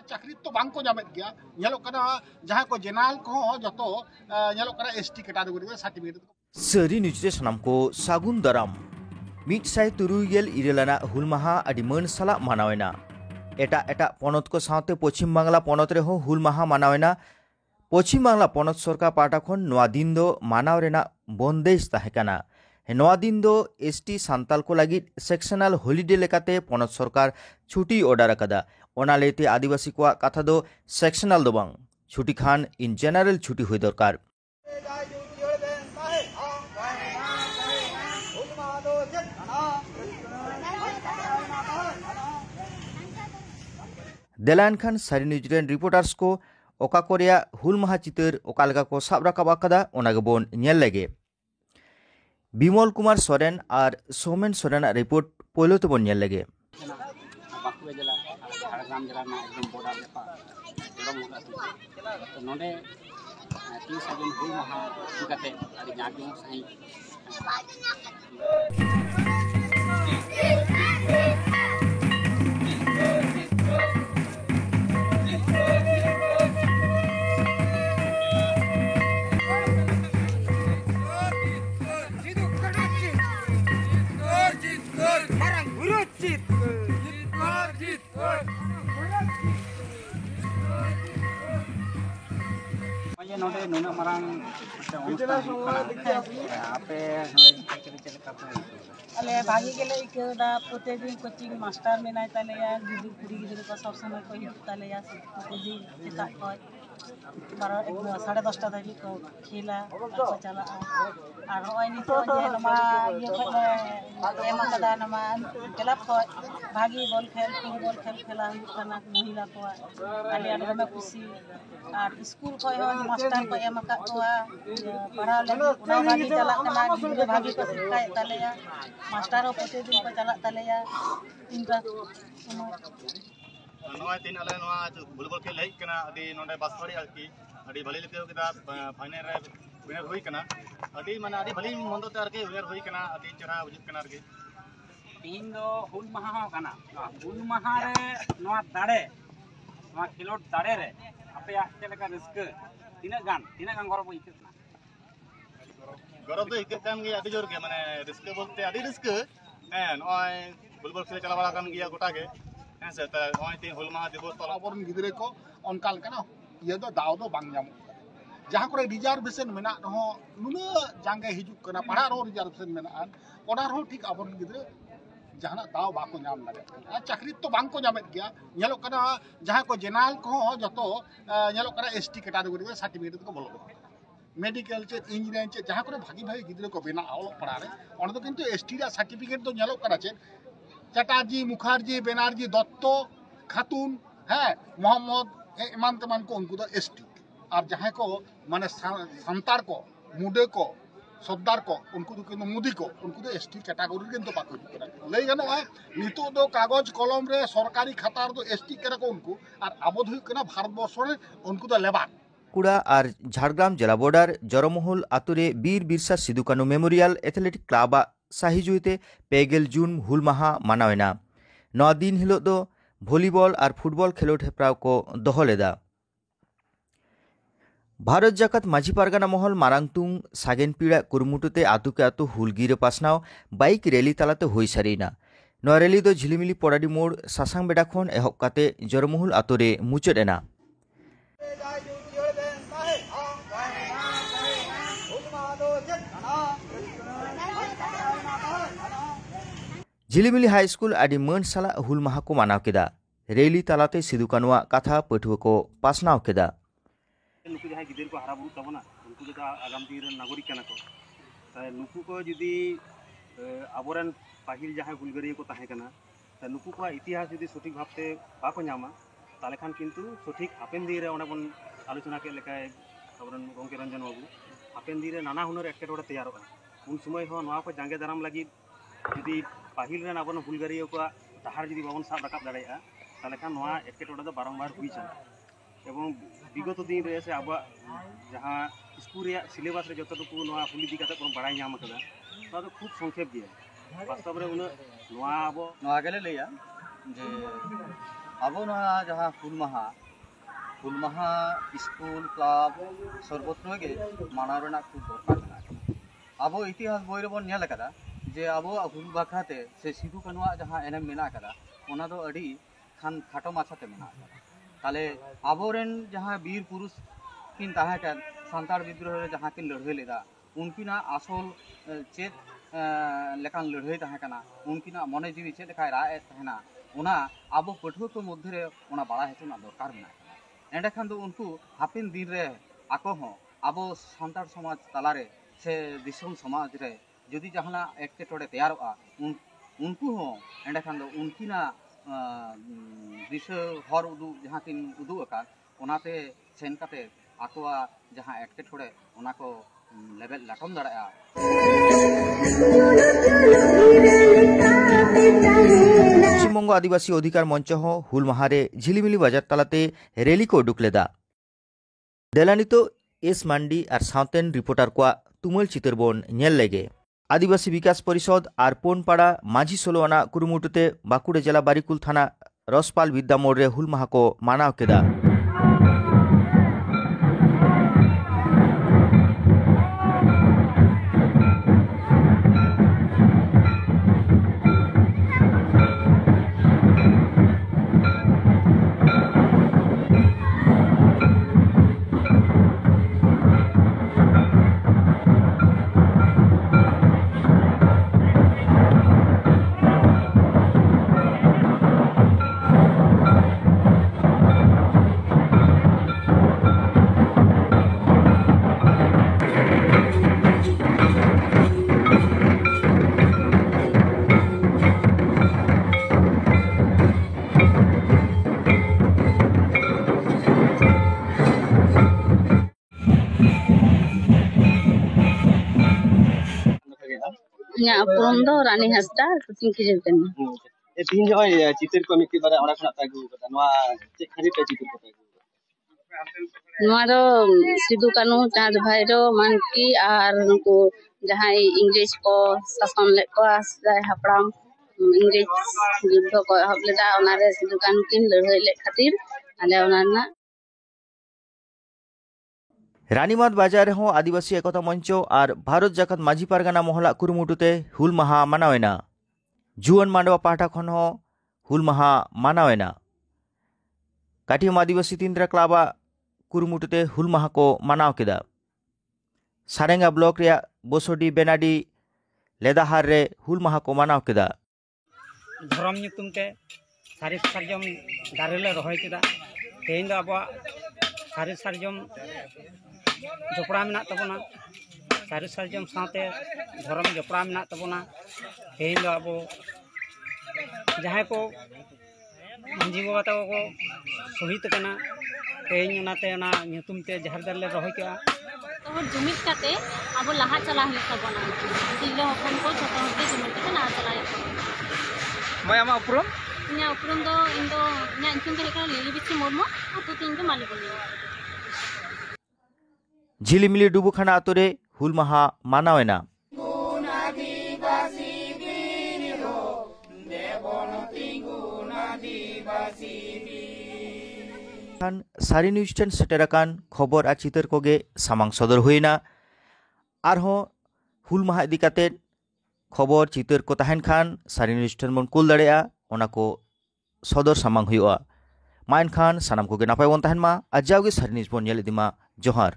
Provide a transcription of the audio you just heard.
चाकरी तो बांग को जामेत गया नेलो कना जहां को जेनाल को जतो नेलो कना एसटी कैटेगरी में सर्टिफिकेट सरी न्यूज सनाम को सागुन दाराम मिट साय तुरुगेल इरेलाना हुल माहा आदि मन साला मानावेना एटा एटा पनत को साथे पश्चिम बांगला पनत रे हो हुल माहा मानावेना पश्चिम बांगला पनत सरकार पाटा खन नवा दिन दो मानाव रेना बंदेज ताहेकाना नवा दिन दो एसटी सांताल को लगी सेक्शनल हॉलिडे लेकाते पनत सरकार छुट्टी ऑर्डर अकादा ओना लेते आदिवासी को कथा दो सेक्शनल दो बांग छुट्टी खान इन जनरल छुट्टी हुई दरकार देलान खान सारी न्यूजीलैंड रिपोर्टर्स को ओका कोरिया हुल माहा चितर ओकालगा को साब राकाब आकादा ओनागबोन नेल लगे बिमल कुमार सोरेन और सोमेन सोरेन रिपोर्ट पोलो तो नेल लगे बाकुआ जिला झारग्राम जिला में एकदम बॉर्डर लेपा तो नोडे 30 जून हुल माहा चिकाते आदि जागजों सही नोडे नुना मारांग आपे अले भागी गेले इकदा प्रत्येक दिन कोचिंग मास्टर मेनाय तालेया गिदिर कुड़ी गिदिर को सब समय को हित तालेया को दिन सेता को 10:30 धाबी को खेला को चला और होय नितो जे नमा ये को एमा कदा नमा क्लब को भागी बॉल खेल फुटबॉल खेल खेला हुकना महिला को आली आली में खुशी और स्कूल को मास्टर को एमा का को पढ़ा ले उना भागी चला कना गिदिर भागी को सिखाय तालेया मास्टर प्रत्येक दिन को चला तालेया इनका नवा तीन अले नवा फुटबॉल खेल हेज कना अडी नोडे बासवाड़ी आरकी अडी भली लेके केदा फाइनल रे विनर होई कना अडी माने अडी भली मंदो ते आरकी विनर होई कना अडी चरा बुझत कना आरकी तीन दो हुल माहा हो कना हुल माहा रे नवा दाड़े नवा खिलोट दाड़े रे आपे आते लेका रिस्क तीना गान गौरव इकतना गौरव तो इकत कान गे अडी जोर के माने रिस्क बोलते अडी रिस्क नय फुटबॉल खेल चला बाला कान गिया गोटा के से त होय ती हुल माहा दिवस तलाबरन गिदरे को अनकाल कना ये दो दाव दो बांग जाम जहां को रिजर्वेशन मेना हो नुना जांगे हिजुक कना पढ़ा रो रिजर्वेशन मेना ओना रो ठीक अबरन गिदरे जहां दाव बाको नाम लगे चाकरी तो बांग को जामेत गया नेलो कना जहां को जेनाल को जतो नेलो कना एसटी कैटेगरी में सर्टिफिकेट को बोलो मेडिकल चे इंजीनियर चे जहां को भागी भागी गिदरे को बेना ऑल पढ़ा रे ओना तो किंतु एसटी रा सर्टिफिकेट तो नेलो कना चे चटार्जी मुखार्जी बेनार्जी दत्तो खातून है मोहम्मद ईमान तमान को उनको तो एसटी और जहां को माने संतार को मुडे को सरदार को उनको तो किंतु मुदी को उनको तो एसटी कैटेगरी किंतु बाको लई गनो है नितो दो कागज कलम रे सरकारी खातार तो एसटी करे को उनको और आबो धुई कना भारत वर्ष रे उनको तो लेबार कुड़ा और झारग्राम जिला बॉर्डर जरमहल आतुरे बीर बिरसा सिदु कानू मेमोरियल एथलेटिक क्लब साही जुईते पेगेल जून हुल माहा मानावेना नवा दिन हिलो दो भलिबल और फुटबॉल खेलोड हेप्राव को दोहो लेदा भारत जाकात माझी पारगाना महल मारांगतुंग सागेन पीड़ा कुरुमुटुते आतु के आतु हुलगिरे पासनाव बाइक रैली तालाते हुई सारीना नवा रैली दो झिलिमिली पड़ाडी मोड़ सासांग बेडा खन एहब काते जरमहल आतुरे मुचाद एना झिलिमिली हाई स्कूल आदि मन साला हुल माहा को मानाव केदा रैली तालाते सिदु कानुआ कथा पठुआ को पासनाव केदा नुकु जहां गिदिर को हारा बुरु तबना उनको जो आगाम दिन नागरिक कना को ताय नुकु को जदी आबोरन पाहिल जहां हुलगरिया को ताहे कना ता नुकु को इतिहास जदी सठिक भावते बाको नामा ताले खान किंतु सठिक हापेन दिन रे ओना बन आलोचना के लेका आबोरन गंके रंजन बाबू हापेन दिन रे नाना हुनर एकेटोड़ा तैयारोगा उन समय हो नवा को जांगे दाराम लगी जदी पाहिल रे आबोरन हुलगरिया को डाहार जदी बाबन साब राकाब दाड़ेया ताले खान नवा एकेटोड़ा दो बारंबार हुई चला एवं विगत दिन रे से अब जहाँ स्कूल रे सिलेबस रे जतटुकु नवा हुल इदी काते कोन बाड़ाय नाम कदा तो खूब संक्षेप गया वास्तव रे उन नवा अब नवा गेले लेया जे अब जहाँ हुल माहा स्कूल क्लाब सर्वत्र के माना खूब दरकार मेना अब इतिहास बोई रेबन नेल कदा जे अब हुल बाखराते से सिदु कानुआ जहाँ एनेम मेना कदा ओना दो अड़ी खान खाटो माछाते मेना ताले आबोरेन जहाँ वीर पुरुष किन ताहे कान सांताड़ विद्रोह रे जहाँ किन लड़ाई लेदा उनकिना आसल चेत लेकान लड़ाई ताहे काना उनकिना मने जीवी चेत लेका राय ताहेना ओना आबो पठुआ को मध्य रे ओना बाड़ा हेचुना दरकार मेना एंडे खान दो उनको हापिन दिन रे आको हो आबो सांताड़ समाज तालारे से दिसम समाज रे जदि जहाना एटकेटोड़े तैयारोगा उनको हो एंडे खान दो उनकिना दिशा हर उदू जहाँ किन उदू अकान ओनाते सेन काते आकोआ जहाँ एटकेटोड़े ओना को लेवल लाटम दाड़ा पश्चिमबंग आदिवासी अधिकार मंच हो हुल माहारे झिलिमिली बाजार तालाते रैली को उडुक लेदा देलानी तो एस मांडी और साउथेन रिपोर्टर को तुमल चितर बन नेल लेगे आदिवासी विकास परिषद और पोनपाड़ा माझी सोलोआना कुरुमुटुते बाकुड़े जिला बारिकुल थाना रसपाल विद्या मोड़ रे हुल माहा को मानाव केदा Pondo Rani Hasta, kucing kijil kan. तीन जगह चित्र को मिट्टी बारे और खना तागु बता नवा चेक खरी पे चित्र को तागु नवा सिदु कानू चाँद भाईरो मानकी आर नुको जहाँ इंग्लिश को शासन ले को आसाय हपड़ाम इंग्लिश युद्ध को हबलेदा ओनारे सिदु कानू किन लड़ाई ले खातिर आले ओनाना रानीमाद बाजार हो आदिवासी एकता मंच और भारत जाकत माझी पारगाना मोहला कुरुमुटुते हुल माहा मानावेना जुवन मांडवा पाटा खन हो हुल माहा मानावेना काटियम आदिवासी तीनद्रा क्लाबा कुरुमुटुते हुल माहा को मानाव केदा सारेंगा ब्लॉक रे बोसोडी बेनाडी लेदाहार रे हुल माहा को मानाव केदा धर्म नियुक्तुमते सारी सार्जम दारेले रहोय केदा तेइन दो आबो सारी सार्जम जपड़ा मेना तबना सारी सार्जम साथे धर्म जपड़ा मेना तबना तेइन दो आबो जहां को मंजी बाबा तको को शहीद कना तेइन ओनाते ओना नियुक्तुमते जहर दारेले रहोय केदा तो जुमित काते अब लहा चला हले तबना सिले हपन को छोटा होते जुमित के ना चला मैं आमा उपरम इना उपरम दो इंदो न्या इंचुम के लेकर लेली बिछि मोरमो आतो तीन के मालिक बोली झिलिमिली डुबुखाना आतोरे हुल माहा मानावेना सारी न्यूज टेन सेटेराकान खबर आ चितर कोगे सामांग सदर हुईना आरहो हुल माहा इदी काते खबर चितर को ताहेन खान सारी न्यूज टेन बन कुल दाड़ेया ओना को सदर सामांग हुआ माइन खान सानाम कोगे नापाय बन ताहेन मा आजावगे सारी न्यूज बन नेल इदिमा जोहार।